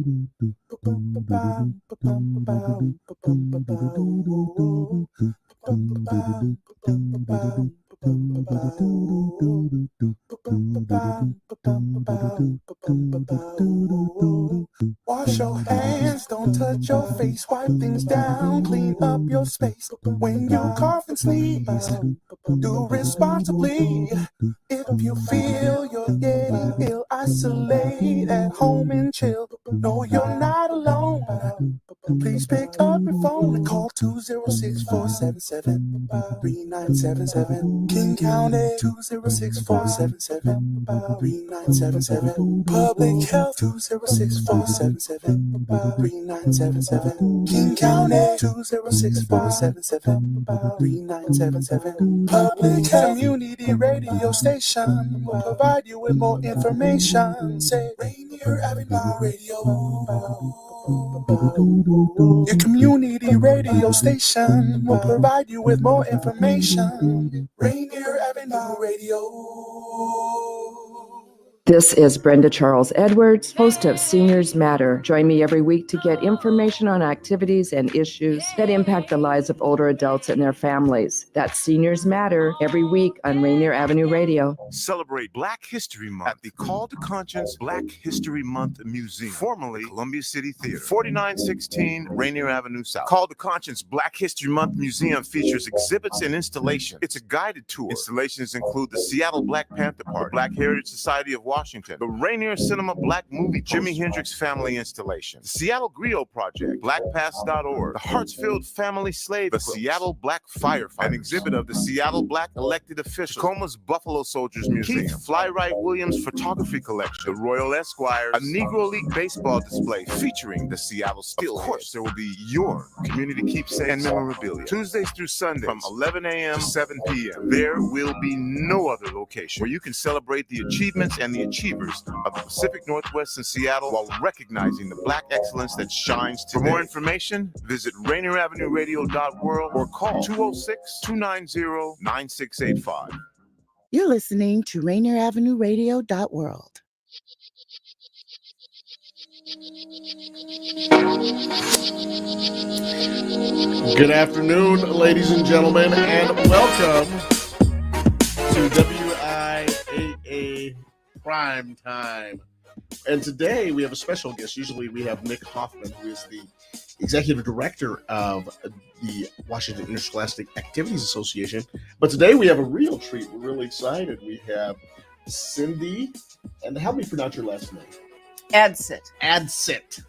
Wash your hands, don't touch your face, wipe things down, clean up your space. When you cough and sneeze, do responsibly. If you feel you're getting ill, isolate at home and chill. No, you're not alone. Please pick up your phone and call 206-477-3977. King County 206-477-3977. Public Health 206-477-3977. King County 206-477-3977. Public Health Community Radio Station will provide you with more information. Say Rainier Avenue Radio. Your community radio station will provide you with more information. Rainier Avenue Radio. This is Brenda Charles Edwards, host of Seniors Matter. Join me every week to get information on activities and issues that impact the lives of older adults and their families. That's Seniors Matter every week on Rainier Avenue Radio. Celebrate Black History Month at the Call to Conscience Black History Month Museum, formerly Columbia City Theater, 4916 Rainier Avenue South. Call to Conscience Black History Month Museum features exhibits and installations. It's a guided tour. Installations include the Seattle Black Panther Party, the Black Heritage Society of Washington, the Rainier Cinema Black Movie, Jimi Hendrix Family Installation, the Seattle Griot Project, BlackPass.org, the Hartsfield Family Slave, the Seattle Black Firefighters, an exhibit of the Seattle Black Elected Officials, Tacoma's Buffalo Soldiers Museum, Keith Flywright Williams Photography Collection, the Royal Esquires, a Negro League baseball display featuring the Seattle Steelheads. Of course, there will be your community keepsakes and memorabilia. Tuesdays through Sundays from 11 a.m. to 7 p.m. There will be no other location where you can celebrate the achievements and the achievers of the Pacific Northwest and Seattle while recognizing the Black excellence that shines today. For more information, visit RainierAvenueRadio.world or call 206-290-9685. You're listening to RainierAvenueRadio.world. Good afternoon, ladies and gentlemen, and welcome to WIAA Primetime. And today we have a special guest. Usually we have Mick Hoffman, who is the executive director of the Washington Interscholastic Activities Association. But today we have a real treat. We're really excited. We have Cindy, and help me pronounce your last name. Adsit. Adsit.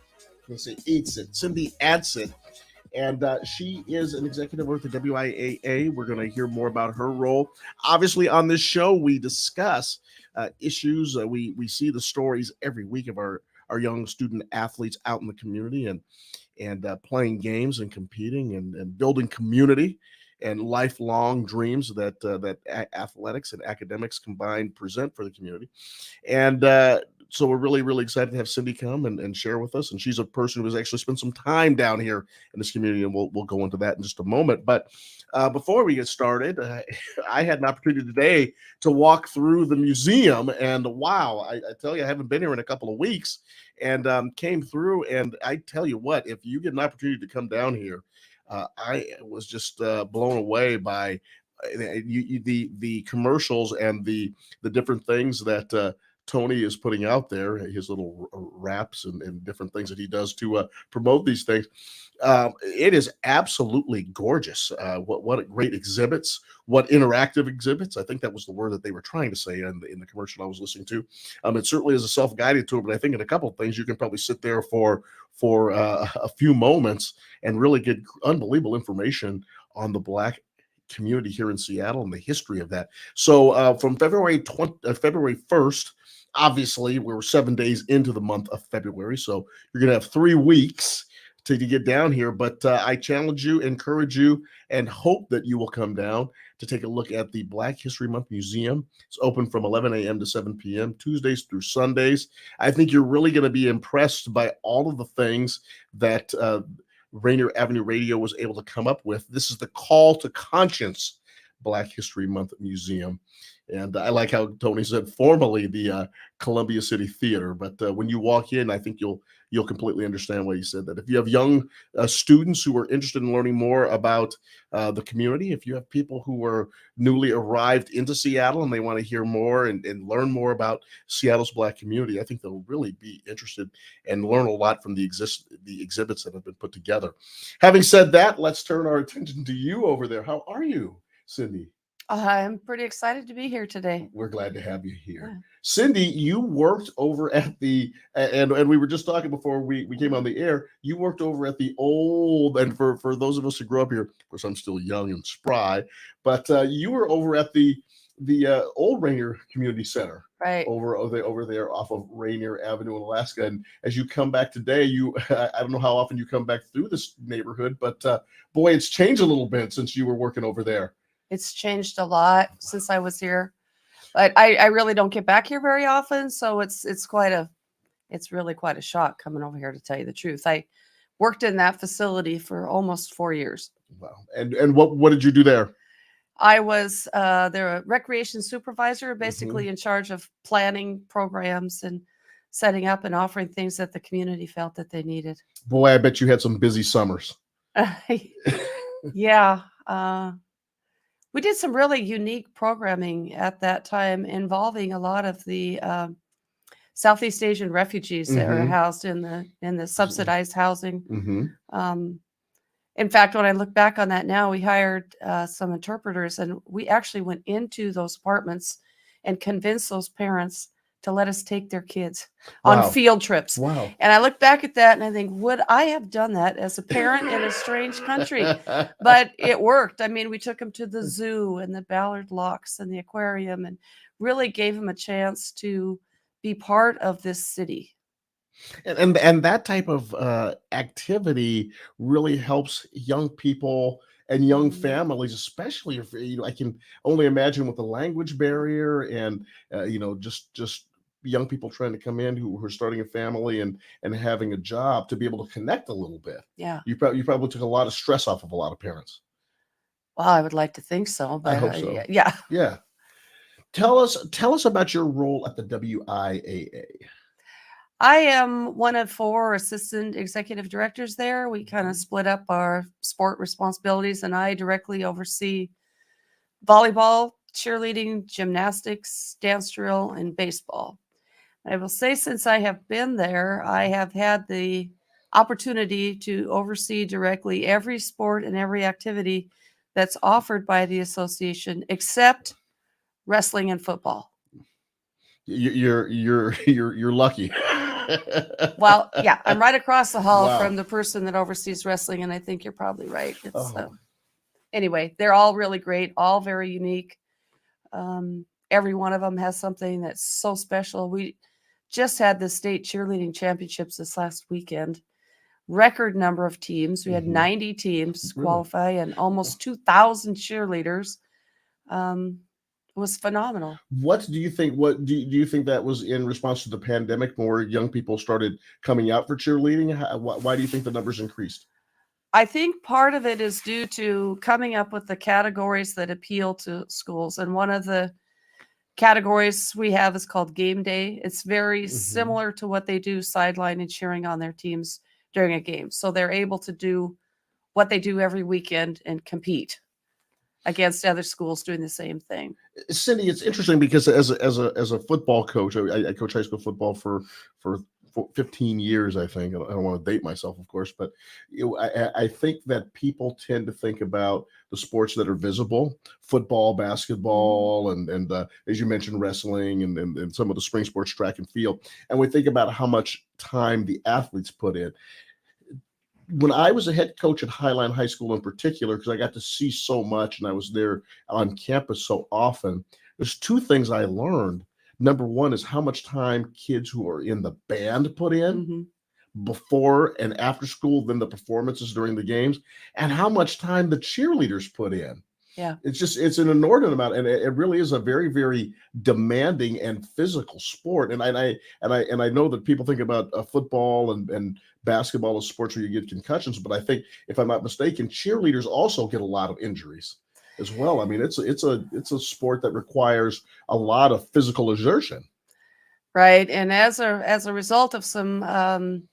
Let's say Adsit. Cindy Adsit. And she is an executive with the WIAA. We're going to hear more about her role. Obviously, on this show, we discuss issues. We see the stories every week of our young student athletes out in the community and playing games and competing and building community and lifelong dreams that athletics and academics combined present for the community. And so we're really, really excited to have Cindy come and share with us. And she's a person who has actually spent some time down here in this community, and we'll go into that in just a moment. But before we get started, I had an opportunity today to walk through the museum, and wow, I tell you, I haven't been here in a couple of weeks, and came through, and I tell you what, if you get an opportunity to come down here, I was just blown away by the commercials and the different things that Tony is putting out there, his little raps and different things that he does to promote these things. It is absolutely gorgeous. What great exhibits, what interactive exhibits. I think that was the word that they were trying to say in the commercial I was listening to. It certainly is a self-guided tour, but I think in a couple of things you can probably sit there for a few moments and really get unbelievable information on the Black community here in Seattle and the history of that. So from February 1st, obviously we're 7 days into the month of February, so you're going to have 3 weeks to get down here. But I challenge you, encourage you, and hope that you will come down to take a look at the Black History Month Museum. It's open from 11 a.m. to 7 p.m., Tuesdays through Sundays. I think you're really going to be impressed by all of the things that Rainier Avenue Radio was able to come up with. This is the Call to Conscience Black History Month Museum. And I like how Tony said formerly the Columbia City Theater, but when you walk in, I think you'll completely understand why you said that. If you have young students who are interested in learning more about the community, if you have people who are newly arrived into Seattle and they want to hear more and learn more about Seattle's Black community, I think they'll really be interested and learn a lot from the exhibits that have been put together. Having said that, let's turn our attention to you over there. How are you, Cindy? I'm pretty excited to be here today. We're glad to have you here. Yeah. Cindy, you worked over at the, and we were just talking before we came on the air, you worked over at the old, and for those of us who grew up here, of course, I'm still young and spry, but you were over at the old Rainier Community Center. Right. Over there off of Rainier Avenue in Alaska. And as you come back today, I don't know how often you come back through this neighborhood, but boy, it's changed a little bit since you were working over there. It's changed a lot since I was here, but I really don't get back here very often. So it's really quite a shock coming over here, to tell you the truth. I worked in that facility for almost 4 years. Wow. And what did you do there? I was their recreation supervisor, basically in charge of planning programs and setting up and offering things that the community felt that they needed. Boy, I bet you had some busy summers. Yeah. We did some really unique programming at that time involving a lot of the Southeast Asian refugees that are housed in the subsidized housing. In fact, when I look back on that now, we hired some interpreters, and we actually went into those apartments and convinced those parents to let us take their kids on field trips. Wow. And I look back at that and I think, would I have done that as a parent in a strange country? But it worked. I mean, we took them to the zoo and the Ballard Locks and the aquarium and really gave them a chance to be part of this city. And that type of activity really helps young people and young families, especially if I can only imagine with the language barrier and just young people trying to come in who are starting a family and having a job, to be able to connect a little bit. Yeah. You probably took a lot of stress off of a lot of parents. Well, I would like to think so, but I hope so. Yeah. Yeah. Tell us about your role at the WIAA. I am one of 4 assistant executive directors there. We kind of split up our sport responsibilities, and I directly oversee volleyball, cheerleading, gymnastics, dance drill, and baseball. I will say, since I have been there, I have had the opportunity to oversee directly every sport and every activity that's offered by the association, except wrestling and football. You're lucky. Well, yeah, I'm right across the hall from the person that oversees wrestling, and I think you're probably right. Anyway, they're all really great, all very unique. Every one of them has something that's so special. We just had the state cheerleading championships this last weekend. Record number of teams. We had 90 teams qualify and almost 2,000 cheerleaders. It was phenomenal. What do you think? Do you think that was in response to the pandemic, more young people started coming out for cheerleading? Why do you think the numbers increased? I think part of it is due to coming up with the categories that appeal to schools. And one of the categories we have is called game day. It's very similar to what they do sideline and cheering on their teams during a game. So they're able to do what they do every weekend and compete against other schools doing the same thing. Cindy, it's interesting because as a football coach, I coach high school football for 15 years, I think. I don't want to date myself, of course, but I think that people tend to think about the sports that are visible: football, basketball, and as you mentioned, wrestling, and some of the spring sports, track and field. And we think about how much time the athletes put in. When I was a head coach at Highline High School in particular, because I got to see so much and I was there on campus so often, there's 2 things I learned. Number one is how much time kids who are in the band put in before and after school, then the performances during the games, and how much time the cheerleaders put in. Yeah. It's an inordinate amount, and it really is a very, very demanding and physical sport. And I know that people think about football and basketball as sports where you get concussions, but I think, if I'm not mistaken, cheerleaders also get a lot of injuries. as well. I mean, it's a sport that requires a lot of physical exertion. Right. And as a result of some,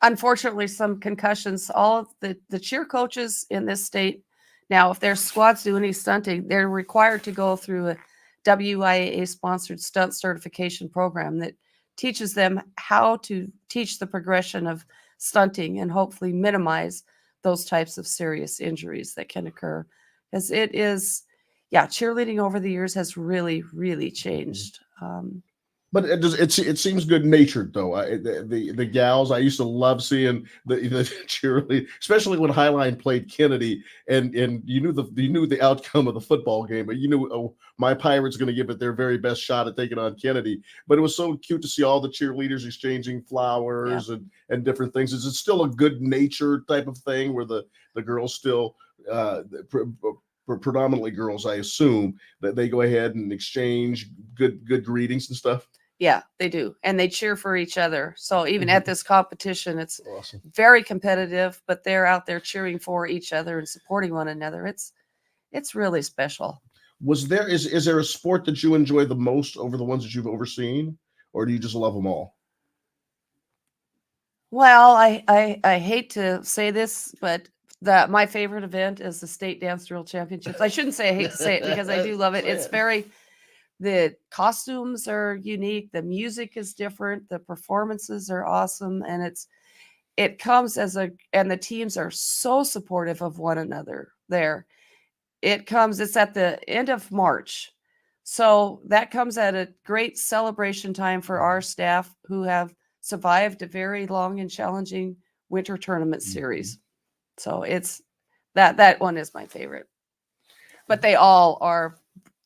unfortunately, some concussions, all of the cheer coaches in this state now, if their squads do any stunting, they're required to go through a WIAA sponsored stunt certification program that teaches them how to teach the progression of stunting and hopefully minimize those types of serious injuries that can occur. Because it is, cheerleading over the years has really, really changed. But it seems good natured though. The gals, I used to love seeing the cheerleading, especially when Highline played Kennedy, and you knew the outcome of the football game, but you knew my Pirates going to give it their very best shot at taking on Kennedy. But it was so cute to see all the cheerleaders exchanging flowers and different things. Is it still a good natured type of thing where the girls still predominantly girls, I assume, that they go ahead and exchange good greetings and stuff? Yeah, they do. And they cheer for each other. So even at this competition, it's awesome. Very competitive, but they're out there cheering for each other and supporting one another. It's really special. Is there a sport that you enjoy the most over the ones that you've overseen, or do you just love them all? Well, I hate to say this, but my favorite event is the State Dance Drill Championships. I shouldn't say I hate to say it because I do love it. It's the costumes are unique. The music is different. The performances are awesome. And it comes and the teams are so supportive of one another there. It's at the end of March. So that comes at a great celebration time for our staff who have survived a very long and challenging winter tournament series. So it's that one is my favorite, but they all are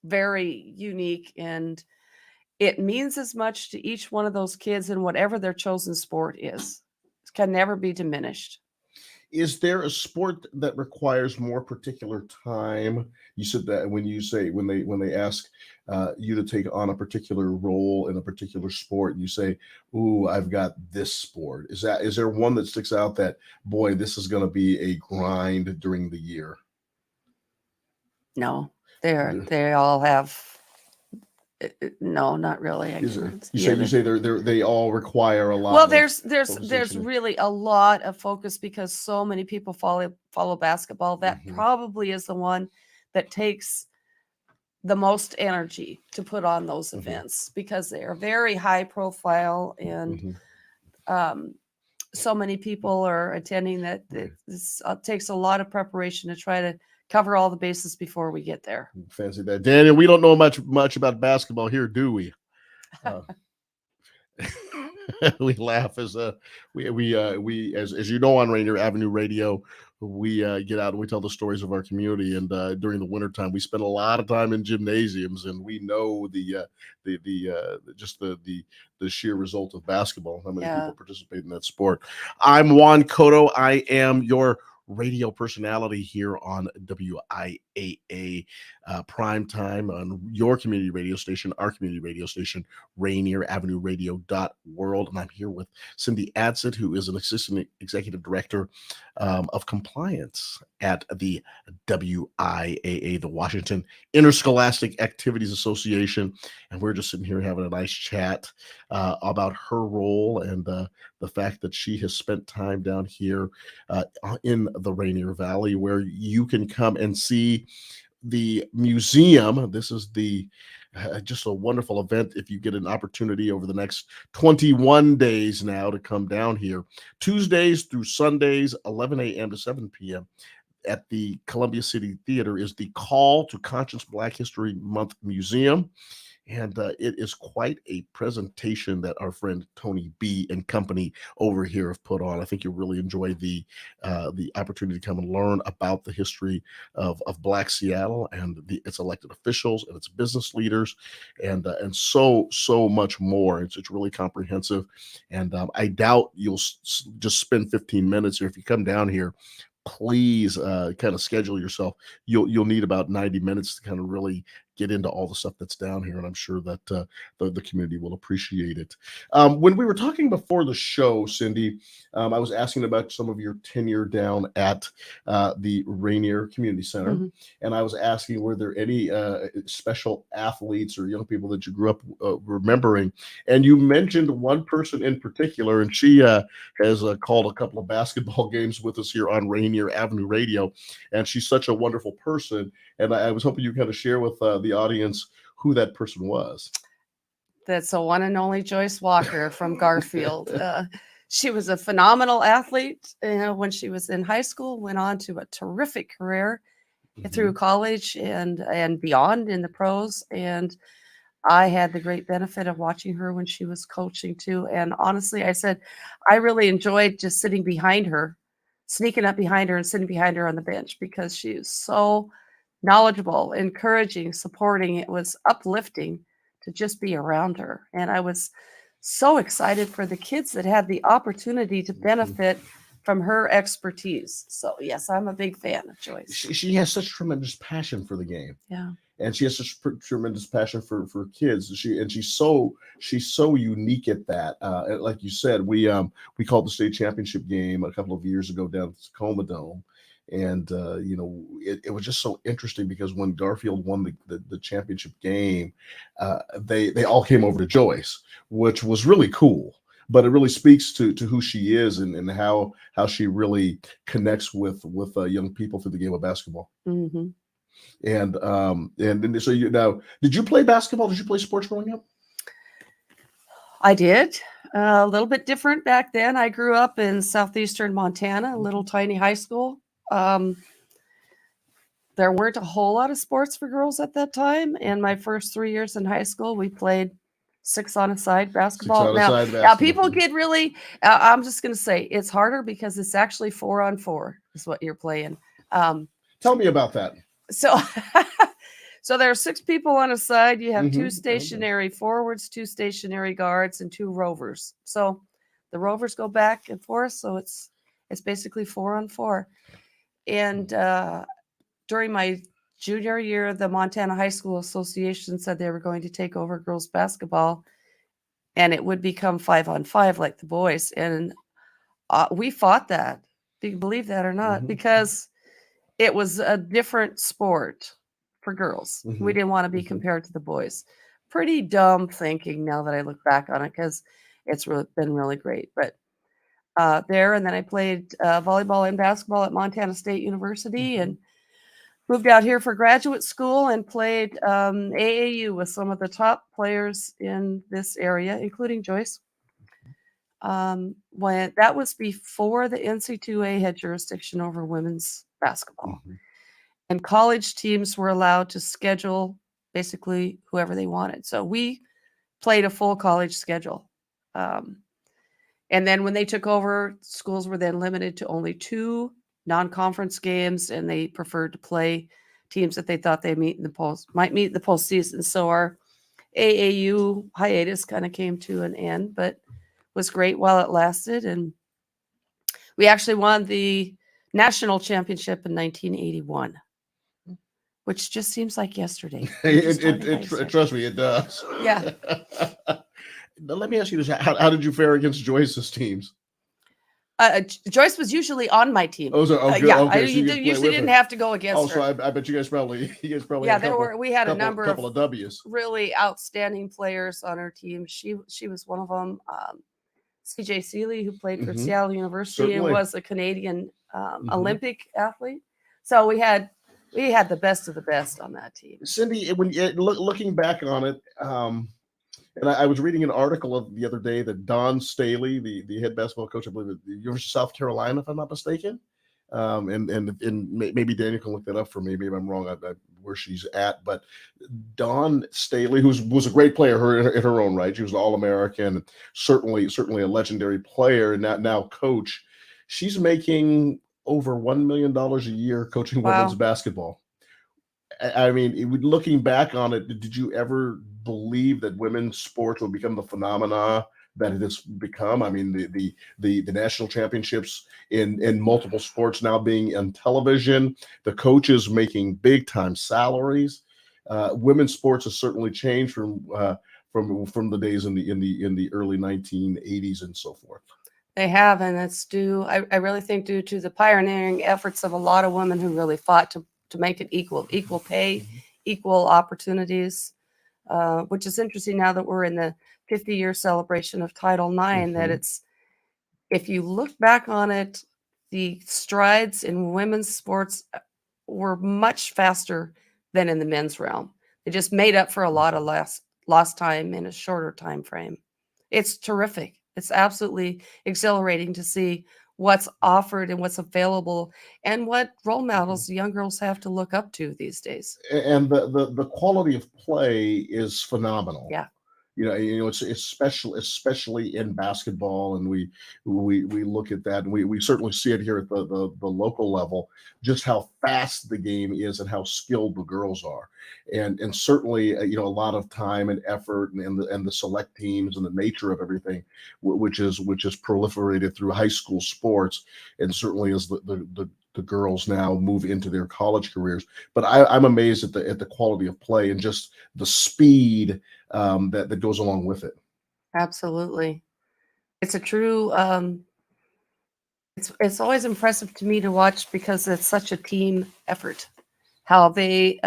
very unique, and it means as much to each one of those kids in whatever their chosen sport is. It can never be diminished. Is there a sport that requires more particular time? You said that when they ask you to take on a particular role in a particular sport, you say, "Ooh, I've got this sport." Is there one that sticks out that, boy, this is going to be a grind during the year? No, they all have. No, not really. You say they all require a lot. Well, there's really a lot of focus because so many people follow basketball. That probably is the one that takes the most energy to put on those events because they are very high profile and so many people are attending that this takes a lot of preparation to try to cover all the bases before we get there. Fancy that, Daniel. We don't know much about basketball here, do we? We laugh as as you know, on Rainier Avenue Radio, we get out and we tell the stories of our community. And during the wintertime, we spend a lot of time in gymnasiums, and we know the sheer result of basketball. How many people participate in that sport? I'm Juan Cotto. I am your radio personality here on WIAA Primetime on your community radio station, our community radio station, Rainier Avenue Radio.world. And I'm here with Cindy Adsit, who is an assistant executive director of compliance at the WIAA, the Washington Interscholastic Activities Association. And we're just sitting here having a nice chat about her role and the fact that she has spent time down here in the Rainier Valley, where you can come and see the museum. This is just a wonderful event if you get an opportunity over the next 21 days now to come down here. Tuesdays through Sundays, 11 a.m. to 7 p.m. at the Columbia City Theater is the Call to Conscience Black History Month Museum. And it is quite a presentation that our friend Tony B and company over here have put on. I think you'll really enjoy the opportunity to come and learn about the history of Black Seattle and its elected officials and its business leaders and so much more. It's really comprehensive. And I doubt you'll just spend 15 minutes here. If you come down here, please kind of schedule yourself. You'll need about 90 minutes to kind of really get into all the stuff that's down here, and I'm sure that the community will appreciate it. When we were talking before the show, Cindy, I was asking about some of your tenure down at the Rainier Community Center, and I was asking, were there any special athletes or young people that you grew up remembering? And you mentioned one person in particular, and she has called a couple of basketball games with us here on Rainier Avenue Radio, and she's such a wonderful person. And I was hoping you kind of share with the audience who that person was. That's the one and only Joyce Walker from Garfield. She was a phenomenal athlete when she was in high school, went on to a terrific career through college and beyond in the pros. And I had the great benefit of watching her when she was coaching too. And honestly, I said, I really enjoyed just sitting behind her, sneaking up behind her and sitting behind her on the bench, because she is so knowledgeable, encouraging, supporting. It was uplifting to just be around her. And I was so excited for the kids that had the opportunity to benefit from her expertise. So yes, I'm a big fan of Joyce. She has such tremendous passion for the game. Yeah. And she has such tremendous passion for kids. She's so unique at that. Like you said, we called the state championship game a couple of years ago down at the Tacoma Dome. And it was just so interesting because when Garfield won the championship game, they all came over to Joyce, which was really cool. But it really speaks to who she is and how she really connects with young people through the game of basketball. Mm-hmm. And so now, did you play basketball? Did you play sports growing up? I did. A little bit different back then. I grew up in southeastern Montana, a little tiny high school. There weren't a whole lot of sports for girls at that time. And my first 3 years in high school, we played 6-on-a-side basketball. Now people get really, I'm just going to say it's harder because it's actually 4-on-4 is what you're playing. Tell me about that. So there are 6 people on a side. You have 2 stationary forwards, 2 stationary guards, and 2 rovers. So the rovers go back and forth. So it's basically 4-on-4. And during my junior year, the Montana High School Association said they were going to take over girls basketball, and it would become 5-on-5 like the boys. And we fought that. Do you believe that or not? Because it was a different sport for girls. We didn't want to be compared to the boys. Pretty dumb thinking now that I look back on it, because it's been really great. But there, and then I played volleyball and basketball at Montana State University, and moved out here for graduate school and played AAU with some of the top players in this area, including Joyce. When that was before the NC2A had jurisdiction over women's basketball. And college teams were allowed to schedule basically whoever they wanted. So we played a full college schedule. And then when they took over, schools were then limited to only 2 non-conference games, and they preferred to play teams that they thought they might meet in the postseason. So our AAU hiatus kind of came to an end, but was great while it lasted. And we actually won the national championship in 1981, which just seems like yesterday. Trust me, it does. Yeah. Now, let me ask you this: how did you fare against Joyce's teams? Joyce was usually on my team. Oh, so, good. Yeah, okay, I usually didn't have to go against her. So I bet you guys probably yeah, we had a couple of W's. Really outstanding players on our team. She was one of them. CJ Seeley, who played for Seattle University and was a Canadian Olympic athlete. So we had the best of the best on that team. Cindy, when looking back on it, and I was reading an article the other day that Don Staley, the head basketball coach, I believe, at the University of South Carolina, if I'm not mistaken, and maybe Daniel can look that up for me. Maybe I'm wrong where she's at, but Dawn Staley, who was a great player in her own right, she was an All-American, certainly a legendary player, and now coach. She's making over $1 million a year coaching women's basketball. I mean, looking back on it, did you ever believe that women's sports would become the phenomena that it has become? I mean, the national championships in multiple sports now being on television, the coaches making big time salaries. women's sports has certainly changed from the days in the early 1980s and so forth. They have, and it's due, I really think, due to the pioneering efforts of a lot of women who really fought to make it equal pay, equal opportunities, which is interesting now that we're in the 50-year celebration of Title IX, that it's, if you look back on it, the strides in women's sports were much faster than in the men's realm. They just made up for a lot of lost time in a shorter time frame. It's terrific. It's absolutely exhilarating to see what's offered and what's available and what role models young girls have to look up to these days. And the quality of play is phenomenal. Yeah. It's especially in basketball, and we look at that, and we certainly see it here at the local level, just how fast the game is and how skilled the girls are, and certainly a lot of time and effort and the select teams and the nature of everything, which is proliferated through high school sports, and certainly as the girls now move into their college careers. But I'm amazed at the quality of play and just the speed that goes along with it. Absolutely. It's a true, it's always impressive to me to watch because it's such a team effort. How they,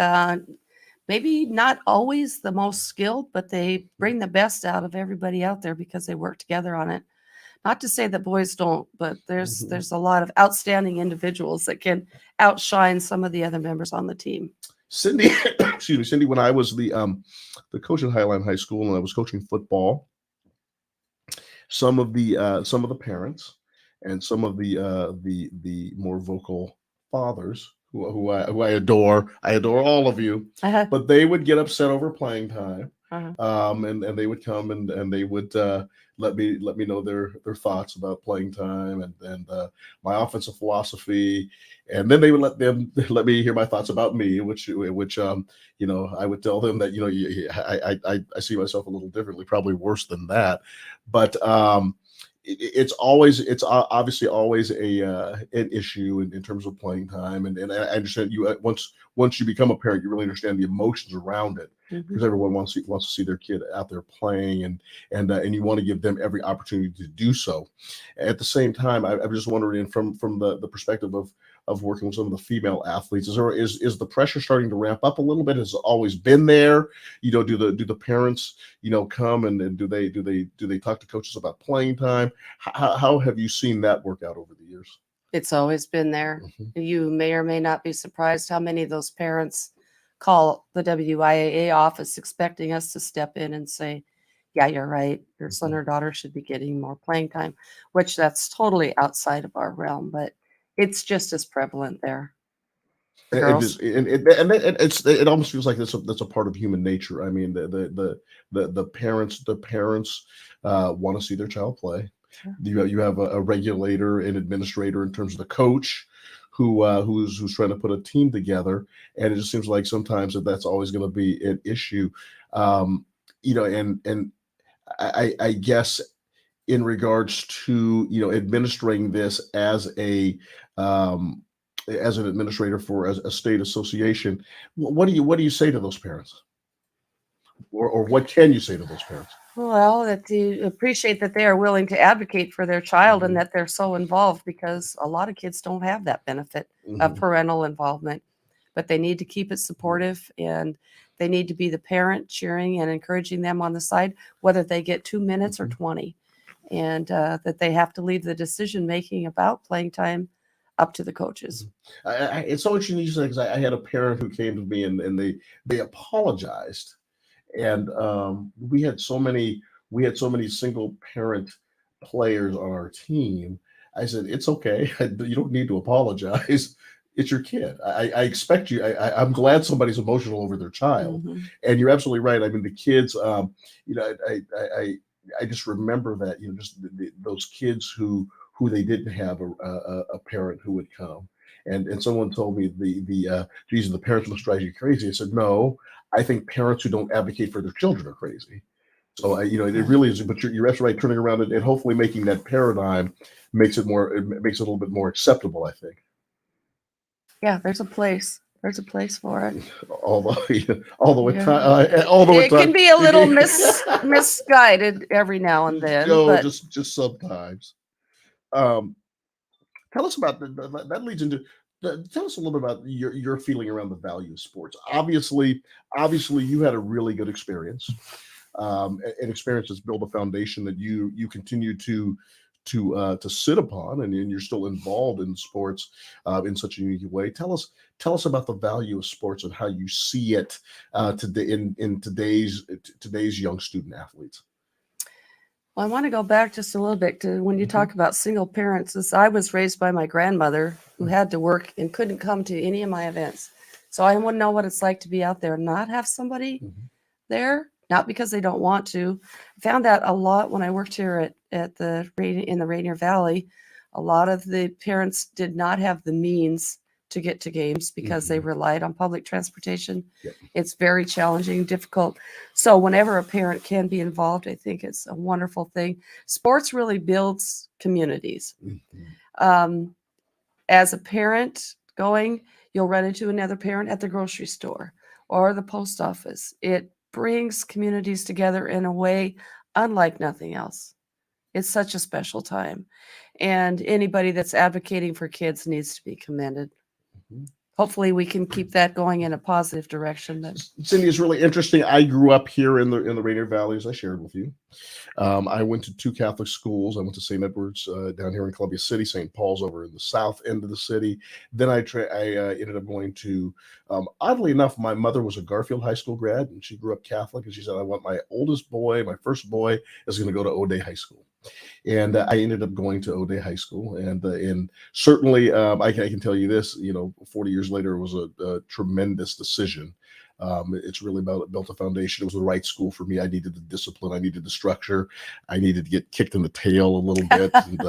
maybe not always the most skilled, but they bring the best out of everybody out there because they work together on it. Not to say that boys don't, but there's a lot of outstanding individuals that can outshine some of the other members on the team. Cindy, Cindy, when I was the coach at Highline High School and I was coaching football, some of the parents and some of the more vocal fathers who I adore all of you, but they would get upset over playing time. And they would come and they would let me know their thoughts about playing time and my offensive philosophy, and then they would let me hear my thoughts about me, which I would tell them that I see myself a little differently, probably worse than that, but it's obviously always an issue in terms of playing time, and I understand you once you become a parent, you really understand the emotions around it, because everyone wants to see their kid out there playing, and you want to give them every opportunity to do so. At the same time, I'm just wondering from the perspective of working with some of the female athletes, is the pressure starting to ramp up a little bit? Has it always been there? Do the parents come and do they talk to coaches about playing time? How have you seen that work out over the years? It's always been there. You may or may not be surprised how many of those parents call the WIAA office expecting us to step in and say, yeah, you're right, your son or daughter should be getting more playing time, which that's totally outside of our realm, but it's just as prevalent there. It almost feels like that's a part of human nature. I mean, the parents want to see their child play. Sure. You have a regulator and administrator in terms of the coach who's trying to put a team together, and it just seems like sometimes that's always going to be an issue. And I guess in regards to administering this as an administrator for a state association, what do you say to those parents, or what can you say to those parents? Well, that you appreciate that they are willing to advocate for their child and that they're so involved, because a lot of kids don't have that benefit of parental involvement, but they need to keep it supportive, and they need to be the parent cheering and encouraging them on the side, whether they get 2 minutes or 20, and that they have to leave the decision making about playing time up to the coaches. It's so interesting you say, because I had a parent who came to me and they apologized. And we had so many single parent players on our team. I said, it's okay. You don't need to apologize. It's your kid. I expect you. I'm glad somebody's emotional over their child. And you're absolutely right. I mean, the kids, I just remember that, those kids who they didn't have a parent who would come. And someone told me the parents must drive you crazy. I said, no, I think parents who don't advocate for their children are crazy. So it really is. But you're absolutely right. Turning around and hopefully making that paradigm makes it a little bit more acceptable, I think. Yeah, there's a place. There's a place for it. all the way Yeah. all the way. It can be a little misguided every now and then, but just sometimes. Tell us about that leads into. Tell us a little bit about your feeling around the value of sports. Obviously, you had a really good experience, an experience that's built a foundation that you continue to sit upon, and you're still involved in sports in such a unique way. Tell us about the value of sports and how you see it today in today's young student athletes. Well, I want to go back just a little bit to when you talk about single parents. As I was raised by my grandmother who had to work and couldn't come to any of my events. So I want to know what it's like to be out there and not have somebody there, not because they don't want to. I found that a lot when I worked here in the Rainier Valley. A lot of the parents did not have the means to get to games because they relied on public transportation. Yep. It's very challenging, difficult. So whenever a parent can be involved, I think it's a wonderful thing. Sports really builds communities. As a parent going, you'll run into another parent at the grocery store or the post office. It brings communities together in a way unlike nothing else. It's such a special time. And anybody that's advocating for kids needs to be commended. Hopefully we can keep that going in a positive direction. Cindy, it's really interesting. I grew up here in the Rainier Valley, as I shared with you. I went to 2 Catholic schools. I went to St. Edward's down here in Columbia City, St. Paul's over in the south end of the city. Then I ended up going to, oddly enough, my mother was a Garfield High School grad, and she grew up Catholic. And she said, I want my oldest boy, my first boy, is going to go to O'Day High School. And I ended up going to O'Day High School, and certainly I can tell you this, 40 years later, it was a tremendous decision. It's really built a foundation. It was the right school for me. I needed the discipline. I needed the structure. I needed to get kicked in the tail a little bit, and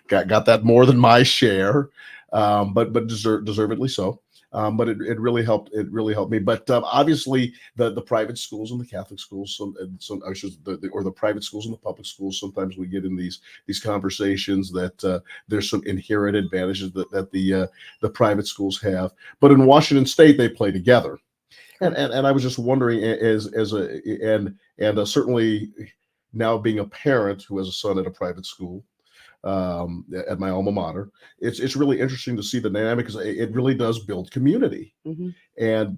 got that more than my share, but deservedly so. But it really helped. It really helped me. But obviously, the private schools and the Catholic schools, the private schools and the public schools. Sometimes we get in these conversations that there's some inherent advantages that the private schools have. But in Washington State, they play together. And I was just wondering, certainly now being a parent who has a son at a private school. At my alma mater, it's really interesting to see the dynamic because it really does build community. And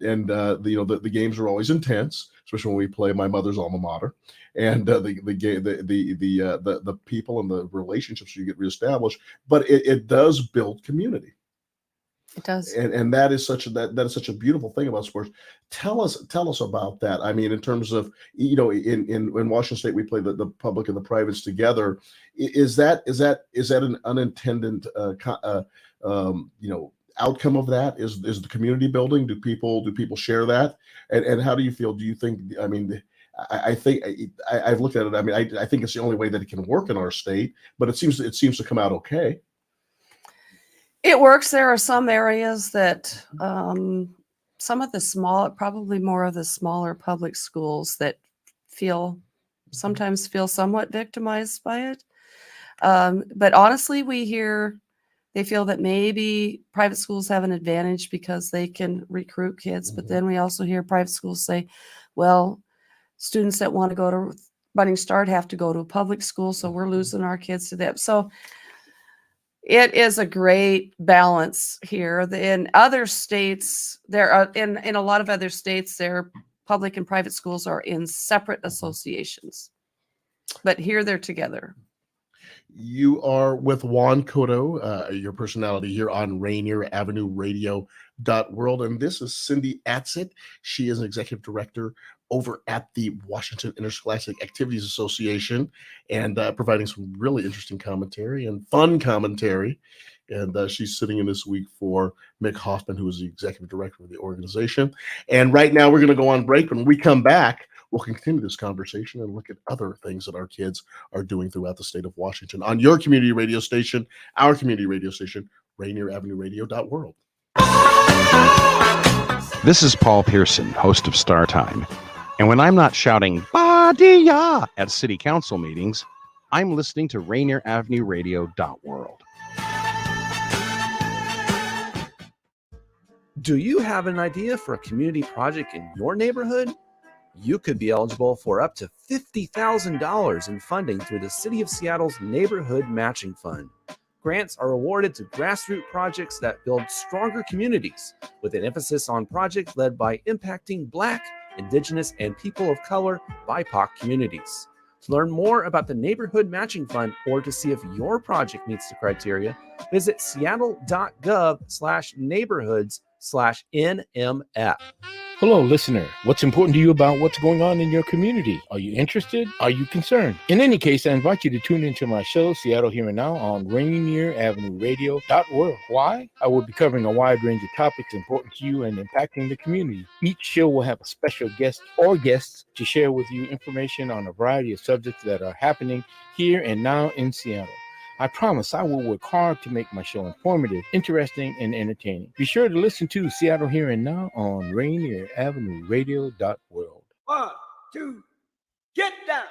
the games are always intense, especially when we play my mother's alma mater, and the people and the relationships you get reestablished. But it does build community. It does, and that is such a beautiful thing about sports. Tell us about that. I mean, in terms of in Washington State, we play the public and the privates together. Is that an unintended outcome of that? Is the community building? Do people share that? And how do you feel? Do you think? I mean, I think I've looked at it. I mean, I think it's the only way that it can work in our state, but it seems to come out okay. It works. There are some areas that some of the probably more of the smaller public schools that sometimes feel somewhat victimized by it. But honestly, they feel that maybe private schools have an advantage because they can recruit kids. But then we also hear private schools say, well, students that want to go to Running Start have to go to a public school, so we're losing our kids to them. So it is a great balance here. In other states, in a lot of other states, their public and private schools are in separate associations, but here they're together. You are with Juan Cotto, your personality here on Rainier Avenue Radio .world, and this is Cindy Adsit. She is an executive director over at the Washington Interscholastic Activities Association, and providing some really interesting commentary and fun commentary. And she's sitting in this week for Mick Hoffman, who is the executive director of the organization. And right now we're going to go on break. When we come back, we'll continue this conversation and look at other things that our kids are doing throughout the state of Washington on your community radio station, our community radio station, Rainier Avenue Radio .world. This is Paul Pearson, host of Star Time. And when I'm not shouting "Badia" at city council meetings, I'm listening to Rainier Avenue Radio .world. Do you have an idea for a community project in your neighborhood? You could be eligible for up to $50,000 in funding through the City of Seattle's Neighborhood Matching Fund. Grants are awarded to grassroots projects that build stronger communities, with an emphasis on projects led by impacting Black, Indigenous, and people of color BIPOC communities. To learn more about the Neighborhood Matching Fund or to see if your project meets the criteria, visit seattle.gov/neighborhoods/NMF. Hello, listener. What's important to you about what's going on in your community? Are you interested? Are you concerned? In any case, I invite you to tune into my show, Seattle Here and Now, on Rainier Avenue Radio App. Why? I will be covering a wide range of topics important to you and impacting the community. Each show will have a special guest or guests to share with you information on a variety of subjects that are happening here and now in Seattle. I promise I will work hard to make my show informative, interesting, and entertaining. Be sure to listen to Seattle Here and Now on Rainier Avenue Radio World. 1, 2, get down.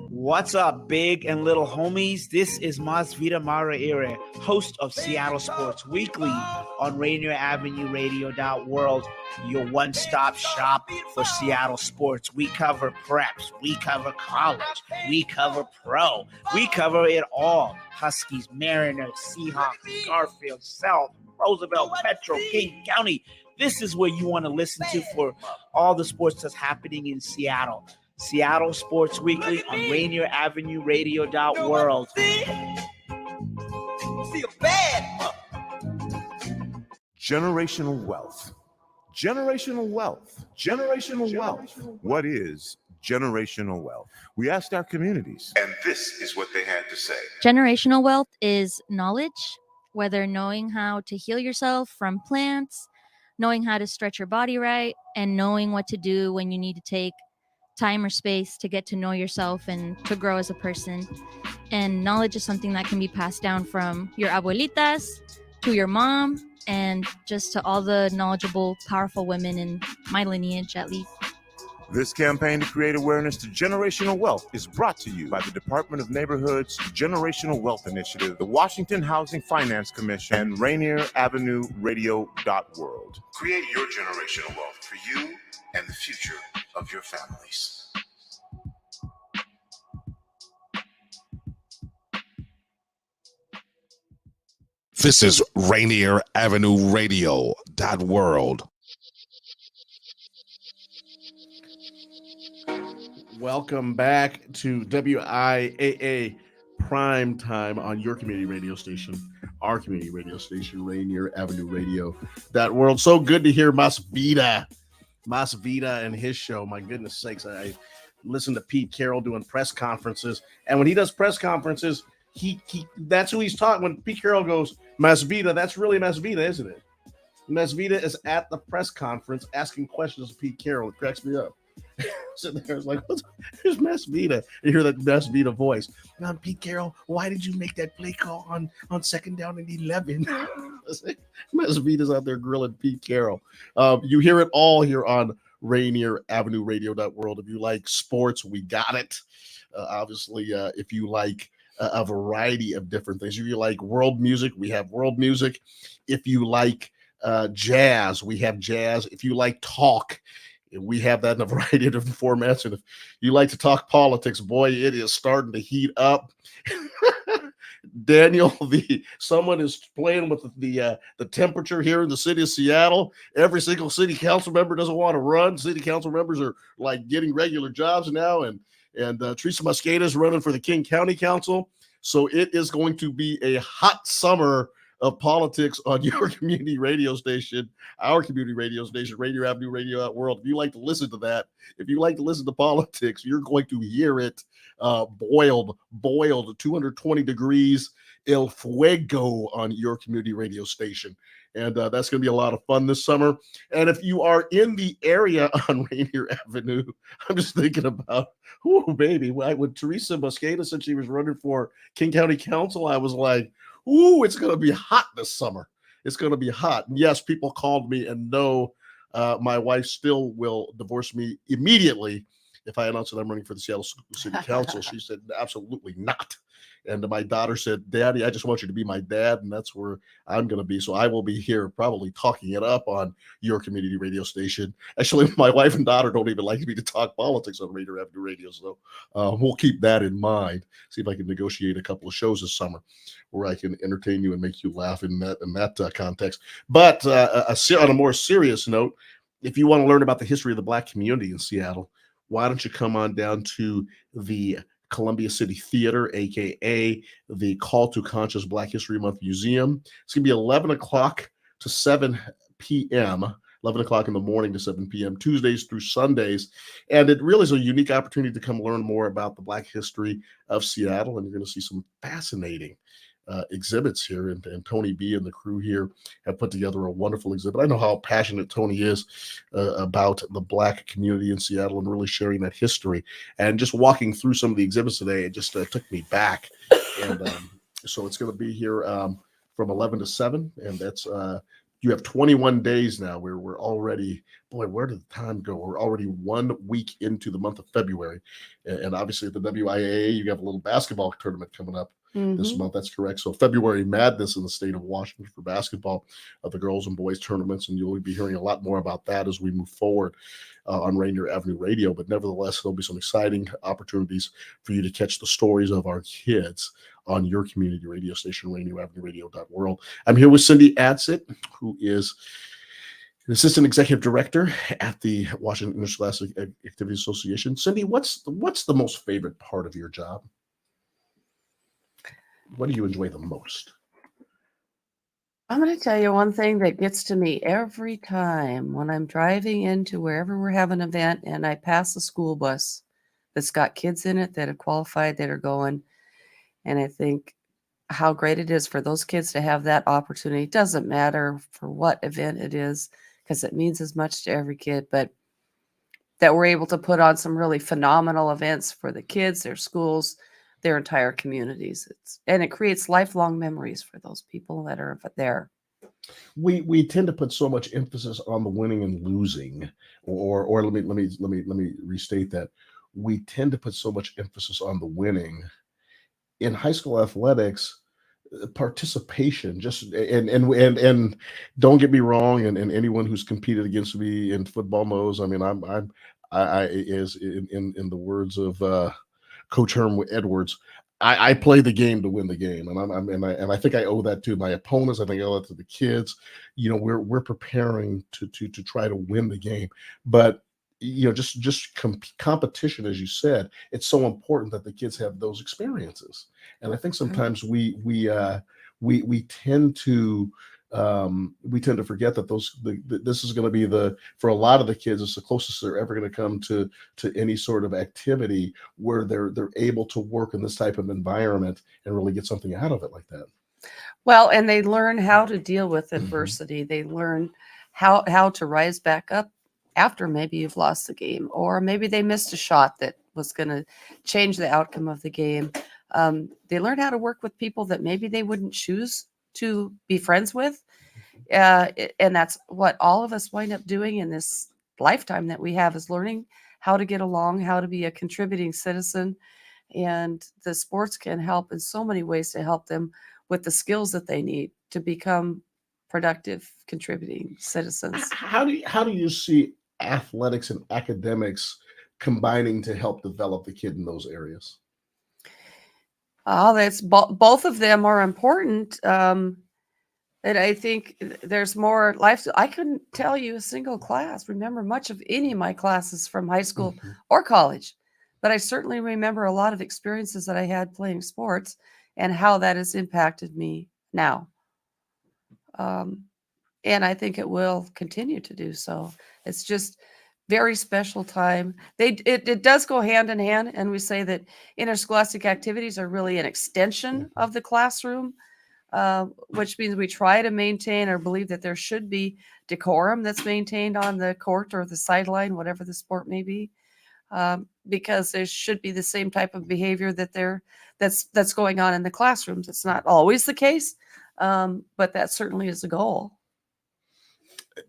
What's up, big and little homies? This is Masvita Maraire, host of Seattle Sports Weekly on Rainier Avenue Radio World, your one-stop shop for Seattle sports. We cover preps, we cover college, we cover pro, we cover it all. Huskies, Mariners, Seahawks, Garfield, South, Roosevelt, Petro, King County. This is where you want to listen to for all the sports that's happening in Seattle. Seattle Sports Weekly on Rainier Avenue Radio World. Generational wealth. Generational wealth. Generational wealth. What is generational wealth? We asked our communities, and this is what they had to say. Generational wealth is knowledge, whether knowing how to heal yourself from plants, knowing how to stretch your body right, and knowing what to do when you need to take time or space to get to know yourself and to grow as a person. And knowledge is something that can be passed down from your abuelitas to your mom and just to all the knowledgeable, powerful women in my lineage, at least. This campaign to create awareness to generational wealth is brought to you by the Department of Neighborhoods Generational Wealth Initiative, the Washington Housing Finance Commission, and Rainier Avenue Radio World. Create your generational wealth for you and the future of your families. This is Rainier Avenue Radio World. Welcome back to WIAA Primetime on your community radio station, our community radio station, Rainier Avenue Radio World. So good to hear Masvita and his show. My goodness sakes, I listened to Pete Carroll doing press conferences, and when he does press conferences, he that's who he's talking. When Pete Carroll goes, Masvita, that's really Masvita, isn't it? Masvita is at the press conference asking questions of Pete Carroll. It cracks me up. Sitting there, it's like, here's Masvita. You hear that Masvita voice. Pete Carroll, why did you make that play call on 2nd down and 11? Masvita's out there grilling Pete Carroll. You hear it all here on Rainier Avenue Radio World. If you like sports, we got it. Obviously, if you like a variety of different things, if you like world music, we have world music. If you like jazz, we have jazz. If you like talk, we have that in a variety of different formats. And if you like to talk politics, boy, it is starting to heat up. Daniel, someone is playing with the temperature here in the city of Seattle. Every single city council member doesn't want to run. City council members are like getting regular jobs now. And Teresa Mosqueda is running for the King County Council. So it is going to be a hot summer of politics on your community radio station, our community radio station, Rainier Avenue Radio World. If you like to listen to that, if you like to listen to politics, you're going to hear it boiled 220 degrees El Fuego on your community radio station. And that's going to be a lot of fun this summer. And if you are in the area on Rainier Avenue, I'm just thinking about, baby, when Teresa Mosqueda said she was running for King County Council, I was like, it's going to be hot this summer. It's going to be hot. And yes, people called me and no, my wife still will divorce me immediately if I announced that I'm running for the Seattle City Council. She said, absolutely not. And my daughter said, Daddy, I just want you to be my dad, and that's where I'm going to be. So I will be here probably talking it up on your community radio station. Actually, my wife and daughter don't even like me to talk politics on Rainier Avenue Radio, so we'll keep that in mind. See if I can negotiate a couple of shows this summer where I can entertain you and make you laugh in that context. But on a more serious note, if you want to learn about the history of the Black community in Seattle, why don't you come on down to the Columbia City Theater, aka the Call to Conscious Black History Month Museum. It's going to be 11 o'clock to 7 p.m., 11 o'clock in the morning to 7 p.m., Tuesdays through Sundays. And it really is a unique opportunity to come learn more about the Black history of Seattle. And you're going to see some fascinating exhibits here. And Tony B and the crew here have put together a wonderful exhibit. I know how passionate Tony is about the Black community in Seattle and really sharing that history. And just walking through some of the exhibits today, it just took me back. And so it's going to be here from 11 to 7. And that's you have 21 days now where we're already, boy, where did the time go? We're already 1 week into the month of February. And obviously at the WIAA, you have a little basketball tournament coming up this month. That's correct. So February Madness in the state of Washington for basketball of the girls and boys tournaments. And you'll be hearing a lot more about that as we move forward on Rainier Avenue Radio. But nevertheless, there'll be some exciting opportunities for you to catch the stories of our kids on your community radio station, Rainier Avenue Radio.world. I'm here with Cindy Adsit, who is an assistant executive director at the Washington Interscholastic Activities Association. Cindy, what's the most favorite part of your job? What do you enjoy the most? I'm going to tell you one thing that gets to me every time when I'm driving into wherever we're having an event and I pass a school bus that's got kids in it that have qualified, that are going. And I think how great it is for those kids to have that opportunity. It doesn't matter for what event it is, because it means as much to every kid, but that we're able to put on some really phenomenal events for the kids, their schools, their entire communities. And it creates lifelong memories for those people that are there. We tend to put so much emphasis on the winning and losing, or let me restate that. We tend to put so much emphasis on the winning. In high school athletics, participation, just and don't get me wrong, and anyone who's competed against me in football knows. I mean, I is in the words of Coach Herm Edwards, I play the game to win the game, and I think I owe that to my opponents. I think I owe that to the kids. You know, we're preparing to try to win the game, but you know, just competition, as you said, it's so important that the kids have those experiences. And I think sometimes we tend to forget that this is going to be for a lot of the kids, it's the closest they're ever going to come to any sort of activity where they're able to work in this type of environment and really get something out of it like that. Well, and they learn how to deal with adversity. They learn how to rise back up after maybe you've lost the game, or maybe they missed a shot that was going to change the outcome of the game. They learn how to work with people that maybe they wouldn't choose to be friends with. And that's what all of us wind up doing in this lifetime that we have, is learning how to get along, how to be a contributing citizen. And the sports can help in so many ways to help them with the skills that they need to become productive, contributing citizens. How do you see athletics and academics combining to help develop the kid in those areas? Oh, that's both of them are important. And I think there's more life. I couldn't tell you a single class, remember much of any of my classes from high school or college, but I certainly remember a lot of experiences that I had playing sports and how that has impacted me now. And I think it will continue to do so. It's just very special time. It does go hand in hand, and we say that interscholastic activities are really an extension of the classroom, which means we try to maintain or believe that there should be decorum that's maintained on the court or the sideline, whatever the sport may be, because there should be the same type of behavior that's going on in the classrooms. It's not always the case, but that certainly is the goal.